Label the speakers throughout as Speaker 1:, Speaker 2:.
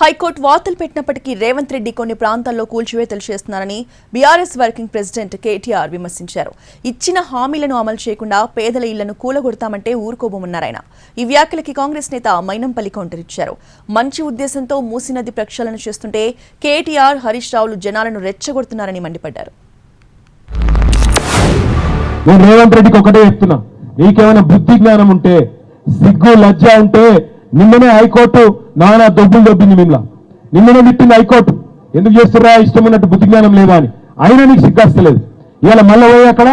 Speaker 1: High court వార్తలు పెట్టినప్పటికీ రేవంత్ రెడ్డి కొన్ని ప్రాంతాల్లో కూల్చివేతలు చేస్తున్నారని బీఆర్ఎస్ వర్కింగ్ ప్రెసిడెంట్ కేటీఆర్ విమర్శించారు. ఇచ్చిన హామీలను అమలు చేయకుండా పేదల ఇళ్లను కూలగొడతామంటే ఊరుకోబోమన్నారాయన. ఈ వ్యాఖ్యలకి కాంగ్రెస్ నేత మైనంపల్లి కౌంటర్ ఇచ్చారు. మంచి ఉద్దేశంతో మూసినది ప్రక్షాళన చేస్తుంటే కేటీఆర్, హరీష్ రావులు జనాలను రెచ్చగొడుతున్నారని మండిపడ్డారు.
Speaker 2: రేవంత్ రెడ్డికి ఒకటే చెప్తున్నా, నీకేమైనా బుద్ధి జ్ఞానం ఉంటే, సిగ్గు లజ్జ ఉంటే నిన్ననే హైకోర్టు నానా దొబ్బులు దొబ్బింది. మిమ్మల్ని నిన్ననే తిట్టింది హైకోర్టు. ఎందుకు చేస్తున్నా, ఇష్టం ఉన్నట్టు బుద్ధి జ్ఞానం లేదా అని. అయినా నీకు సిగ్గస్తలేదు. ఇవాళ మళ్ళీ పోయి అక్కడ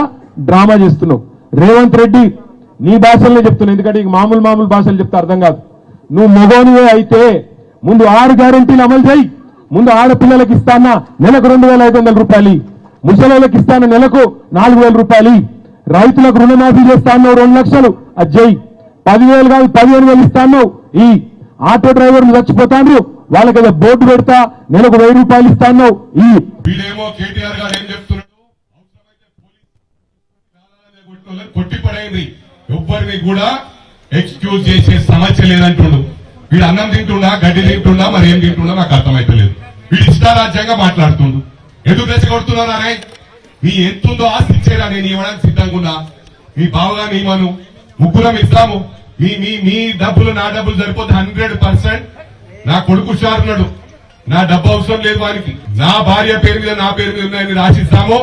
Speaker 2: డ్రామా చేస్తున్నావు. రేవంత్ రెడ్డి నీ భాషలనే చెప్తున్నావు, ఎందుకంటే ఇక మామూలు భాషలు చెప్తే అర్థం కాదు. నువ్వు మొగోనివే అయితే ముందు 6 గ్యారెంటీలు అమలు చేయి. ముందు ఆడపిల్లలకు ఇస్తానా నెలకు 2500 రూపాయలు, ముసలిళ్ళకి ఇస్తాన నెలకు 4000 రూపాయలు, రైతులకు రుణమాఫీ చేస్తాను 2 లక్షలు, అది చేయి. 10,000 కాదు 15,000 ఇస్తాను. ఈ ఆటో డ్రైవర్లు చచ్చిపోతాను, వాళ్ళకి ఏదో బోర్డు పెడతా నెలకు 1000 రూపాయలు ఇస్తాను. ఈ
Speaker 3: వీడేమో కేటీఆర్ గారు ఏం చెప్తున్నాడు, కొట్టి పడైంది, ఎవ్వరిని కూడా ఎక్స్క్యూజ్ చేసే సమస్య లేదంటుండు. వీడు అన్నం తింటున్నా, గడ్డి తింటున్నా, మరి ఏం తింటున్నా నాకు అర్థమైతలేదు. వీడు ఇష్టారాజ్యంగా మాట్లాడుతుండు. ఎందుకు రెచ్చగొడుతున్నారా? మీ ఎంతుందో ఆస్తి ఇచ్చేరా, నేను ఇవ్వడానికి సిద్ధంగా ఉన్నా. మీ బావగా నియమను ముగ్గురం ఇస్తాము. మీ డబ్బులు నా డబ్బులు సరిపోతే 100%. నా కొడుకు హుషారున్నాడు, నా డబ్బు అవసరం లేదు వారికి. నా భార్య పేరు మీద నా పేరు మీద ఉన్నాయని రాసిస్తాము.